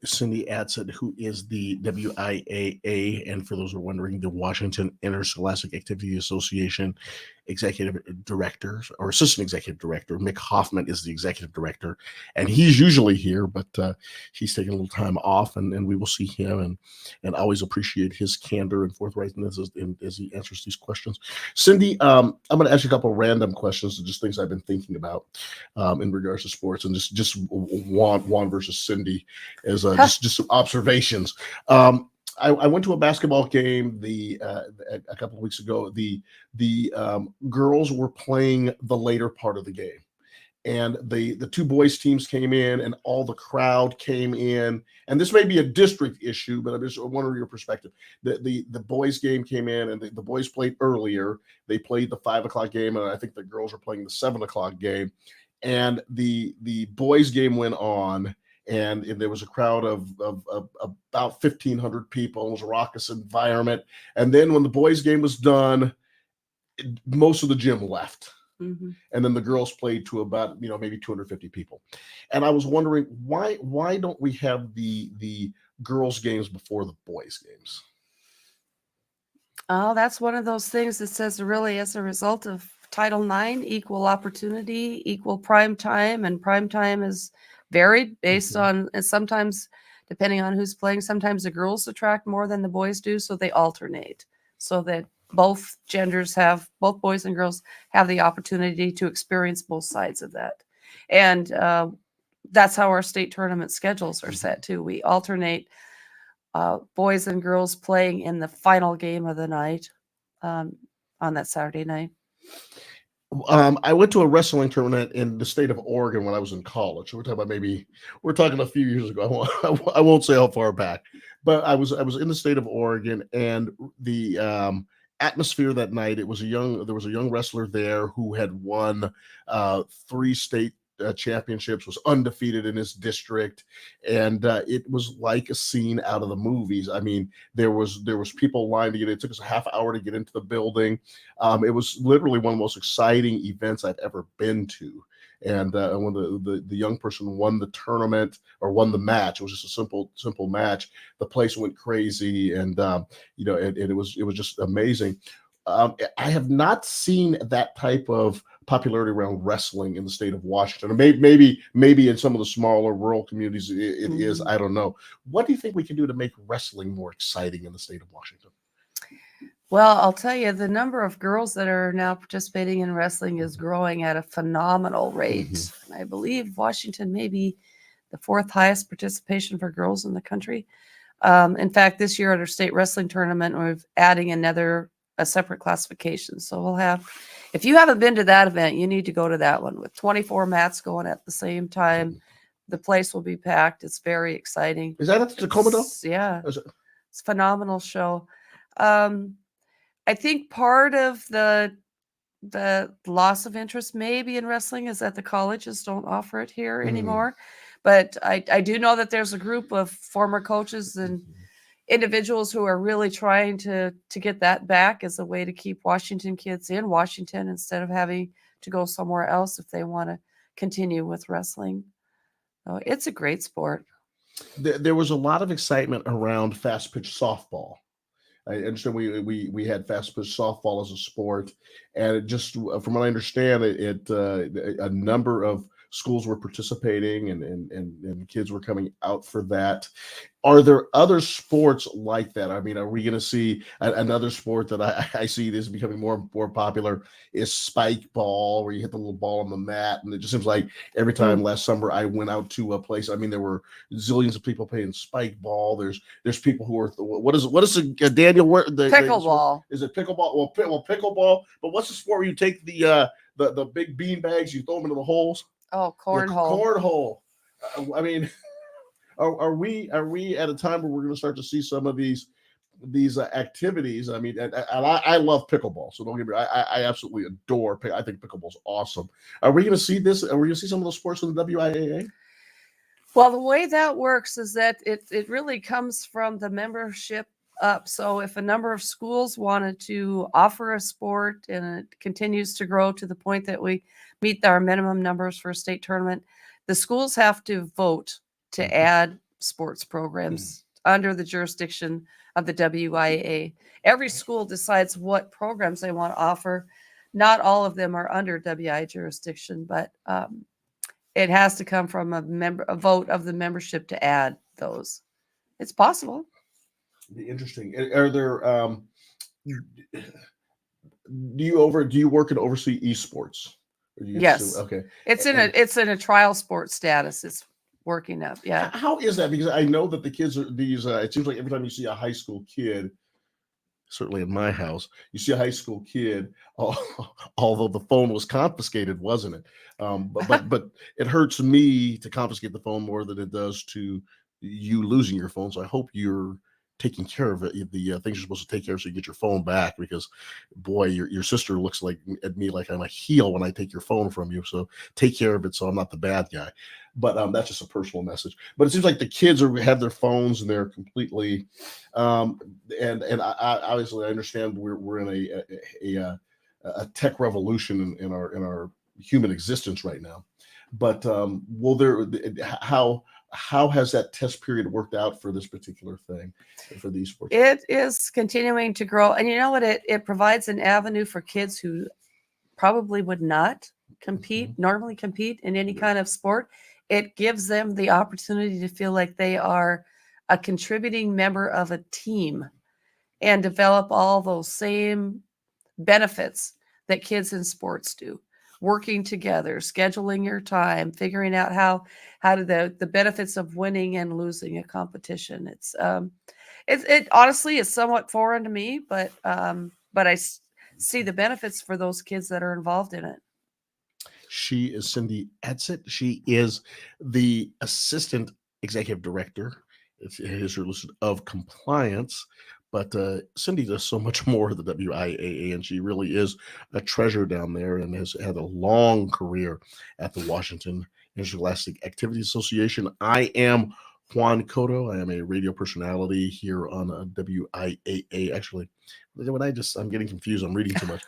Cindy Adsit, who is the WIAA, and for those who are wondering, the Washington Interscholastic Activity Association executive director or assistant executive director. Mick Hoffman is the executive director, and he's usually here, but he's taking a little time off, and we will see him, and always appreciate his candor and forthrightness as he answers these questions. Cindy, I'm going to ask you a couple of random questions, just things I've been thinking about in regards to sports, and just Juan versus Cindy as just some observations. I went to a basketball game a couple of weeks ago. The girls were playing the later part of the game, and the two boys teams came in, and all the crowd came in. And this may be a district issue, but I'm just wondering your perspective. The boys game came in, and the boys played earlier. They played the 5 o'clock game, and I think the girls are playing the 7 o'clock game. And the boys game went on. And there was a crowd of about 1,500 people. It was a raucous environment. And then when the boys' game was done, most of the gym left. Mm-hmm. And then the girls played to about, maybe 250 people. And I was wondering, why don't we have the girls' games before the boys' games? Oh, that's one of those things that says really as a result of Title IX, equal opportunity, equal prime time, and prime time is varied based on, and sometimes depending on who's playing, sometimes the girls attract more than the boys do, so they alternate so that both boys and girls have the opportunity to experience both sides of that. And that's how our state tournament schedules are set too. We alternate boys and girls playing in the final game of the night on that Saturday night. I went to a wrestling tournament in the state of Oregon when I was in college. So we're talking a few years ago. I won't say how far back, but I was in the state of Oregon, and the atmosphere that night, there was a young wrestler there who had won 3 state championships, was undefeated in his district, and it was like a scene out of the movies. I mean, there was people lined to get in. It took us a half hour to get into the building. It was literally one of the most exciting events I've ever been to. And when the young person won the tournament or won the match, it was just a simple match. The place went crazy, and it was just amazing. I have not seen that type of popularity around wrestling in the state of Washington. Maybe in some of the smaller rural communities it is. I don't know. What do you think we can do to make wrestling more exciting in the state of Washington? Well, I'll tell you, the number of girls that are now participating in wrestling is growing at a phenomenal rate. Mm-hmm. I believe Washington may be the 4th highest participation for girls in the country. In fact, this year at our state wrestling tournament, we're adding a separate classification. So we'll have, if you haven't been to that event, you need to go to that one with 24 mats going at the same time. The place will be packed. It's very exciting. Is that at the Tacoma Dome? Yeah. It's a phenomenal show. I think part of the loss of interest maybe in wrestling is that the colleges don't offer it here anymore. But I do know that there's a group of former coaches and individuals who are really trying to get that back as a way to keep Washington kids in Washington instead of having to go somewhere else if they want to continue with wrestling. So it's a great sport. There was a lot of excitement around fast pitch softball. I understand we had fast pitch softball as a sport, and it just, from what I understand, a number of schools were participating, and kids were coming out for that. Are there other sports like that? I mean, are we going to see another sport that I see this becoming more and more popular is spike ball, where you hit the little ball on the mat? And it just seems like every time last summer I went out to a place, I mean, there were zillions of people playing spike ball. There's people who are, what is Daniel? Pickleball. Is it pickleball? Well, pickleball. But what's the sport where you take the big bean bags, you throw them into the holes? Oh, cornhole. Cornhole. I mean, are we at a time where we're going to start to see some of these activities? I mean, and I love pickleball, so don't get me wrong. I absolutely adore. I think pickleball's awesome. Are we going to see this? Are we going to see some of those sports in the WIAA? Well, the way that works is that it really comes from the membership up. So if a number of schools wanted to offer a sport and it continues to grow to the point that we meet our minimum numbers for a state tournament, the schools have to vote to add sports programs under the jurisdiction of the WIAA. Every school decides what programs they want to offer. Not all of them are under WIAA jurisdiction, but it has to come from a vote of the membership to add those. It's possible. Be interesting. Are there do you work and oversee esports? Yes. Okay. It's in a trial sport status. It's working up. Yeah. How is that? Because I know that the kids are these. It seems like every time you see a high school kid, certainly in my house, you see a high school kid. Although the phone was confiscated, wasn't it? But it hurts me to confiscate the phone more than it does to you losing your phone. So I hope you're taking care of it, the things you're supposed to take care of, so you get your phone back. Because, boy, your sister looks at me like I'm a heel when I take your phone from you. So take care of it, so I'm not the bad guy. But that's just a personal message. But it seems like the kids have their phones and they're completely, and I obviously I understand we're in a tech revolution in our human existence right now. But how has that test period worked out for this particular thing, for the esports? It is continuing to grow. And you know what? It provides an avenue for kids who probably would not normally compete in any kind of sport. It gives them the opportunity to feel like they are a contributing member of a team and develop all those same benefits that kids in sports do. Working together, scheduling your time, figuring out how do the benefits of winning and losing a competition. It honestly is somewhat foreign to me, but I see the benefits for those kids that are involved in it. She is Cindy Adsit. She is the Assistant Executive Director. It is her list of compliance. But Cindy does so much more at the WIAA, and she really is a treasure down there and has had a long career at the Washington Interscholastic Activities Association. I am Juan Cotto. I am a radio personality here on WIAA. Actually, I'm getting confused. I'm reading too much.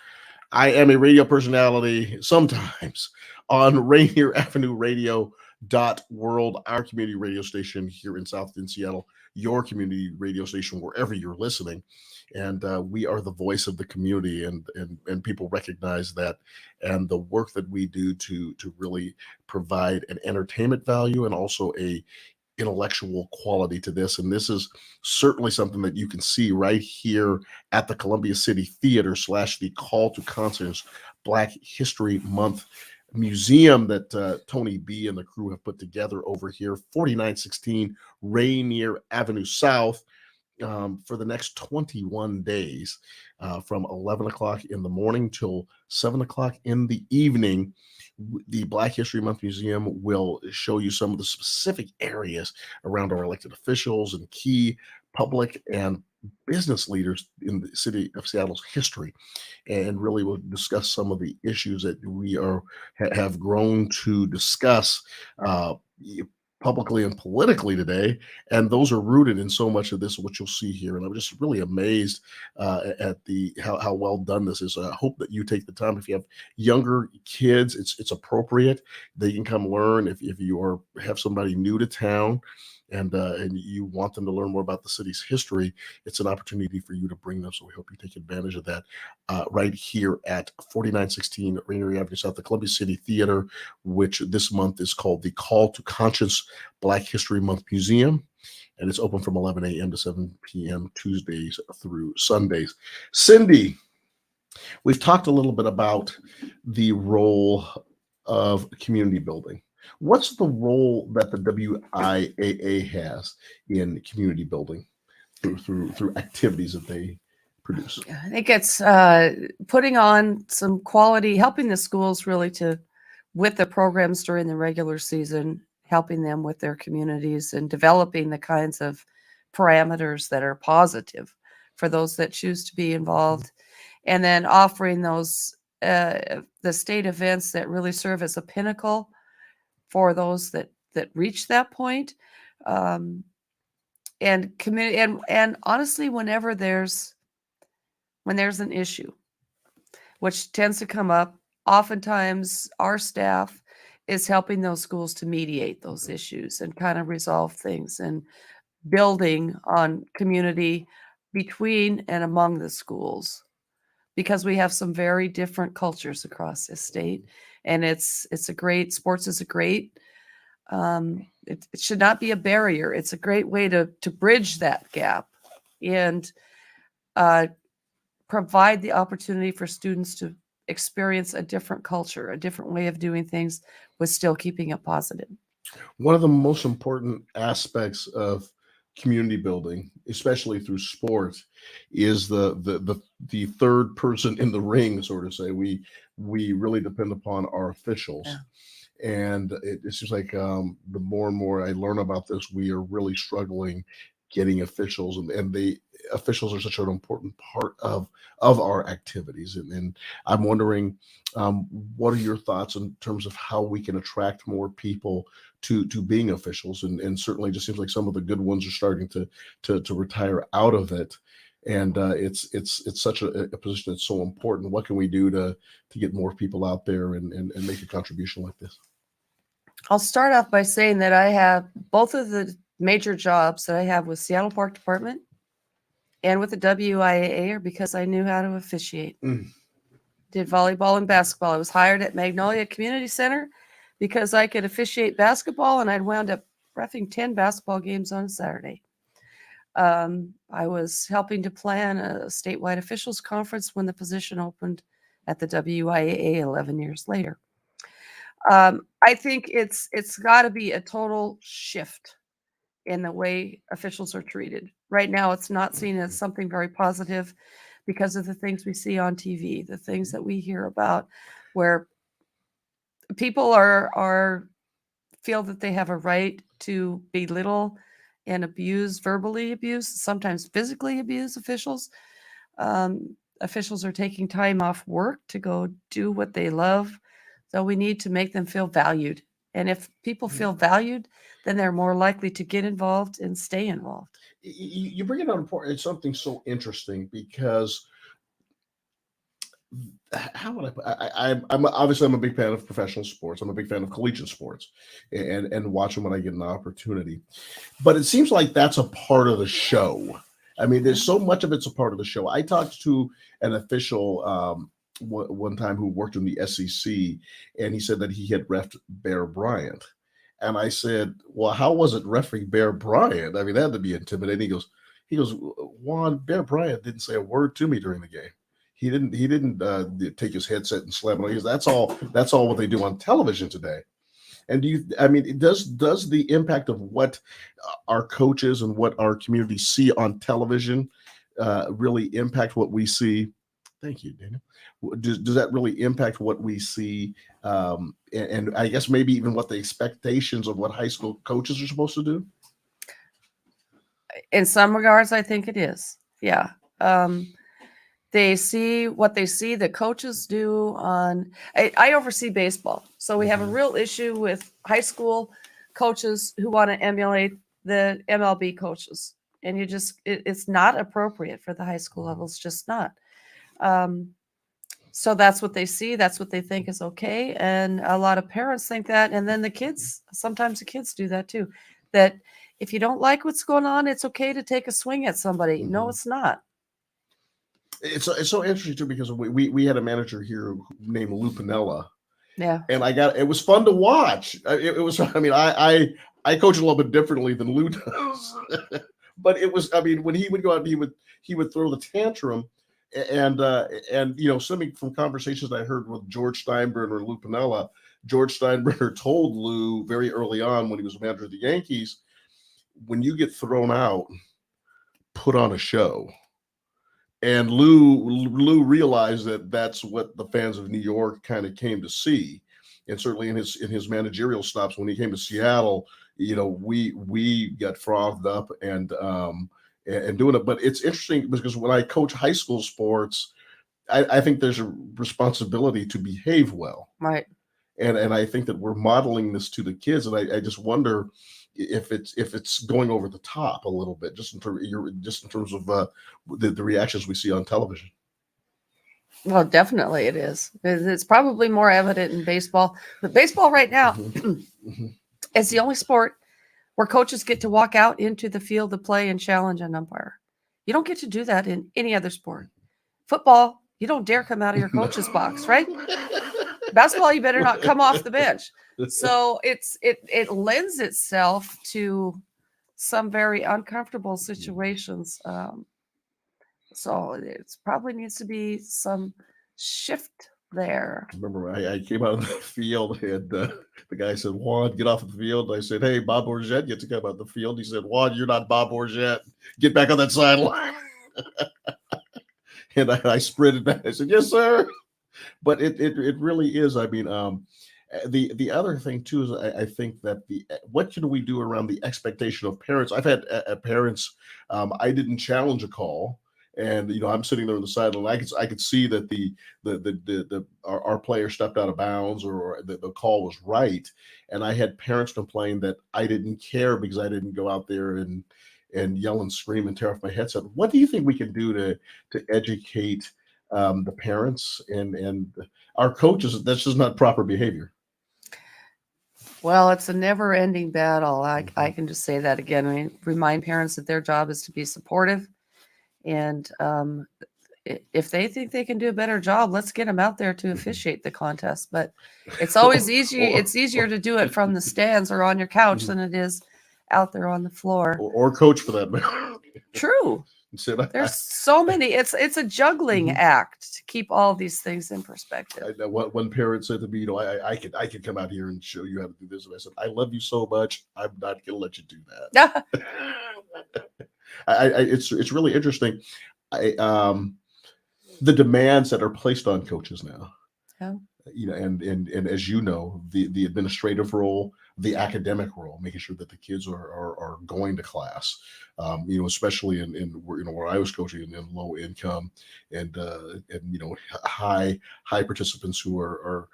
I am a radio personality sometimes on Rainier Avenue Radio .world, our community radio station here in South End, Seattle, your community radio station wherever you're listening. And we are the voice of the community, and people recognize that, and the work that we do to really provide an entertainment value and also a intellectual quality to this. And this is certainly something that you can see right here at the Columbia City Theater / the Call to Conscience Black History Month Museum that Tony B and the crew have put together over here, 4916 Rainier Avenue South, for the next 21 days, from 11 o'clock in the morning till 7 o'clock in the evening. The Black History Month Museum will show you some of the specific areas around our elected officials and key public and business leaders in the city of Seattle's history, and really will discuss some of the issues that we have grown to discuss publicly and politically today, and those are rooted in so much of this, what you'll see here. And I'm just really amazed at how well done this is. I hope that you take the time. If you have younger kids, it's appropriate. They can come learn. If you have somebody new to town, and you want them to learn more about the city's history, it's an opportunity for you to bring them. So we hope you take advantage of that right here at 4916 Rainier Avenue South, the Columbia City Theater, which this month is called the Call to Conscience Black History Month Museum. And it's open from 11 a.m. to 7 p.m. Tuesdays through Sundays. Cindy, we've talked a little bit about the role of community building. What's the role that the WIAA has in community building through activities that they produce? I think it's putting on some quality, helping the schools really with the programs during the regular season, helping them with their communities and developing the kinds of parameters that are positive for those that choose to be involved, and then offering those the state events that really serve as a pinnacle for those that reach that point, and community, and honestly, whenever there's an issue, which tends to come up, oftentimes our staff is helping those schools to mediate those issues and kind of resolve things and building on community between and among the schools, because we have some very different cultures across this state, and it's a great, sports is a great, it should not be a barrier. It's a great way to bridge that gap and provide the opportunity for students to experience a different culture, a different way of doing things, with still keeping it positive. One of the most important aspects of community building, especially through sports, is the third person in the ring, sort of say. We really depend upon our officials. Yeah. And it seems like the more and more I learn about this, we are really struggling getting officials, and the officials are such an important part of our activities. And I'm wondering, what are your thoughts in terms of how we can attract more people to being officials? And certainly, it just seems like some of the good ones are starting to retire out of it. And it's such a position that's so important. What can we do to get more people out there and make a contribution like this? I'll start off by saying that I have both of the major jobs that I have with Seattle Park Department and with the WIAA are because I knew how to officiate. Did volleyball and basketball. I was hired at Magnolia Community Center because I could officiate basketball, and I'd wound up reffing 10 basketball games on a Saturday. I was helping to plan a statewide officials conference when the position opened at the WIAA 11 years later. I think it's got to be a total shift in the way officials are treated. Right now, it's not seen as something very positive because of the things we see on TV, the things that we hear about, where people feel that they have a right to belittle and abuse, verbally abuse, sometimes physically abuse officials. Officials are taking time off work to go do what they love. So we need to make them feel valued. And if people feel valued, then they're more likely to get involved and stay involved. You bring it up, it's something so interesting, because how would I'm obviously I'm a big fan of professional sports. I'm a big fan of collegiate sports and watch them when I get an opportunity. But it seems like that's a part of the show. I mean, there's so much of it's a part of the show. I talked to an official one time who worked in the SEC, and he said that he had reffed Bear Bryant. And I said, well, how was it reffing Bear Bryant? I mean, that had to be intimidating. He goes, Juan, Bear Bryant didn't say a word to me during the game. He didn't take his headset and slam it. He goes, that's all what they do on television today. And does the impact of what our coaches and what our community see on television really impact what we see? Thank you, Daniel. Does that really impact what we see? And I guess maybe even what the expectations of what high school coaches are supposed to do? In some regards, I think it is. Yeah. They see what they see the coaches do on. I oversee baseball. So we have a real issue with high school coaches who want to emulate the MLB coaches. And it's not appropriate for the high school level. It's just not. So that's what they see. That's what they think is okay. And a lot of parents think that. And then sometimes the kids do that too. That if you don't like what's going on, it's okay to take a swing at somebody. Mm-hmm. No, it's not. It's so interesting too, because we had a manager here named Lou Pinella. Yeah. And it was fun to watch. It was, I mean, I coach a little bit differently than Lou does. But it was, I mean, when he would go out, he would throw the tantrum. And stemming from conversations I heard with George Steinbrenner or Lou Pinella, George Steinbrenner told Lou very early on when he was manager of the Yankees, when you get thrown out, put on a show. And Lou realized that that's what the fans of New York kind of came to see. And certainly in his managerial stops when he came to Seattle, we got frothed up and doing it. But it's interesting because when I coach high school sports, I think there's a responsibility to behave well. Right. And I think that we're modeling this to the kids. And I just wonder if it's going over the top a little bit, just in terms of the reactions we see on television. Well, definitely it is. It's probably more evident in baseball. But baseball right now is the only sport where coaches get to walk out into the field to play and challenge an umpire. You don't get to do that in any other sport. Football, you don't dare come out of your coach's box, right? Basketball, you better not come off the bench. So it lends itself to some very uncomfortable situations. So it probably needs to be some shift there. I remember I came out of the field and the guy said, Juan, get off the field. I said, hey, Bob Bourget gets to come out of the field. He said, Juan, you're not Bob Bourget. Get back on that sideline. And I sprinted back. I said, yes, sir. But it really is. I mean, the other thing too is I think that what can we do around the expectation of parents? I've had parents. I didn't challenge a call, and I'm sitting there on the sideline. I could see that our player stepped out of bounds or the call was right, and I had parents complain that I didn't care because I didn't go out there and yell and scream and tear off my headset. What do you think we can do to educate the parents and our coaches? That's just not proper behavior. Well, it's a never-ending battle. I can just say that again. I mean, remind parents that their job is to be supportive, and if they think they can do a better job, let's get them out there to officiate the contest. But it's always easy. It's easier to do it from the stands or on your couch than it is out there on the floor, or coach for that matter. True. There's so many. It's a juggling act to keep all these things in perspective. One parent said to me, I could come out here and show you how to do this. And I said, I love you so much, I'm not going to let you do that. It's really interesting. The demands that are placed on coaches now. Yeah. And as you know, the administrative role, the academic role, making sure that the kids are going to class, especially in where I was coaching in low income and high participants who are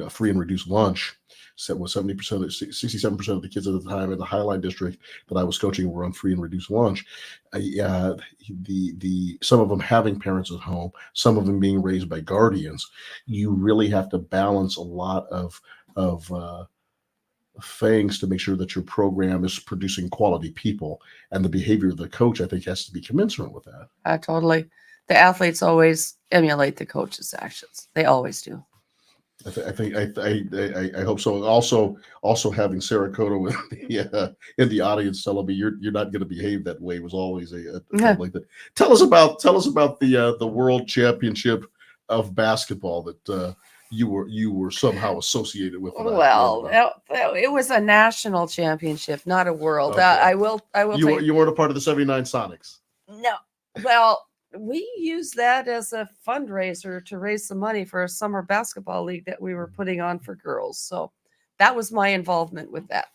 free and reduced lunch. So 67% of the kids at the time in the Highline district that I was coaching were on free and reduced lunch. Some of them having parents at home, some of them being raised by guardians. You really have to balance a lot of things to make sure that your program is producing quality people, and the behavior of the coach, I think, has to be commensurate with that. Totally. The athletes always emulate the coach's actions. They always do. I hope so. Also having Sarah Cotto in the audience telling me you're not going to behave that way was always a like that. Tell us about the World Championship of basketball that you were somehow associated with. Well, it was a national championship, not a world. Okay. I will. You weren't a part of the '79 Sonics. No. Well, we used that as a fundraiser to raise some money for a summer basketball league that we were putting on for girls. So that was my involvement with that.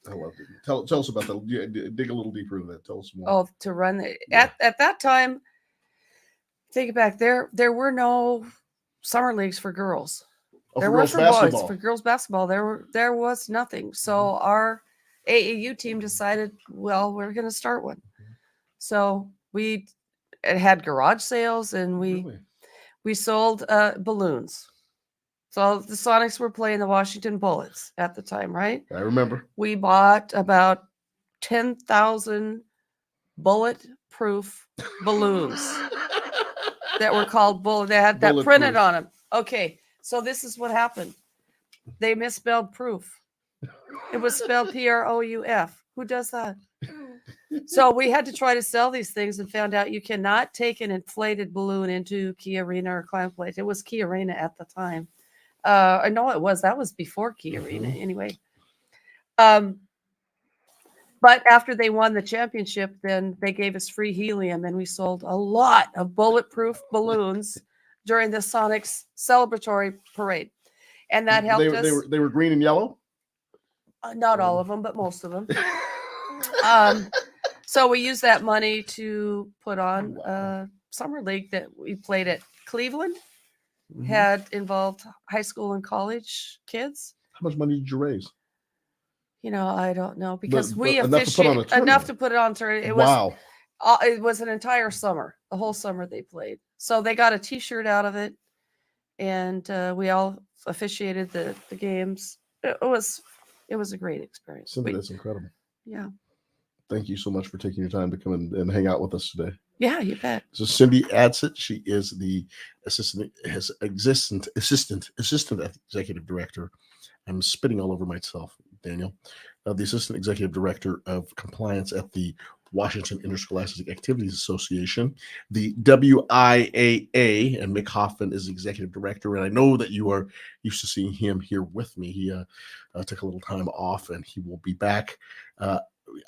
I love it. Tell us about that. Dig a little deeper into that. Tell us more. Oh, to run at that time. Take it back. There were no summer leagues for girls. There were for boys. For girls basketball, there was nothing. So our AAU team decided, well, we're going to start one. So we had garage sales, and we sold balloons. So the Sonics were playing the Washington Bullets at the time, right? I remember. We bought about 10,000 bulletproof balloons that were called bullet. They had that printed on them. Okay, so this is what happened. They misspelled proof. It was spelled PROUF. Who does that? So we had to try to sell these things and found out you cannot take an inflated balloon into Key Arena or Climate Place. It was Key Arena at the time. I know it was. That was before Key Arena anyway. But after they won the championship, then they gave us free helium, and we sold a lot of bulletproof balloons during the Sonics celebratory parade. And that helped us. They were green and yellow? Not all of them, but most of them. So we used that money to put on a summer league that we played at Cleveland, had involved high school and college kids. How much money did you raise? I don't know, because we enough officiated enough to put it on tournament. It was It was an entire summer. The whole summer they played. So they got a T-shirt out of it, and we all officiated the games. It was a great experience. Cindy, that's incredible. Yeah. Thank you so much for taking your time to come and hang out with us today. Yeah, you bet. So Cindy Adsit, she is the assistant executive director. I'm spitting all over myself, Daniel. The assistant executive director of compliance at the Washington Interscholastic Activities Association, the WIAA, and Mick Hoffman is the executive director. And I know that you are used to seeing him here with me. He took a little time off, and he will be back.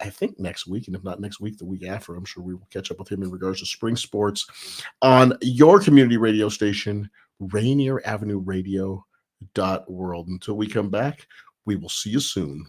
I think next week, and if not next week, the week after. I'm sure we will catch up with him in regards to spring sports on your community radio station, Rainier Avenue Radio .world. Until we come back, we will see you soon.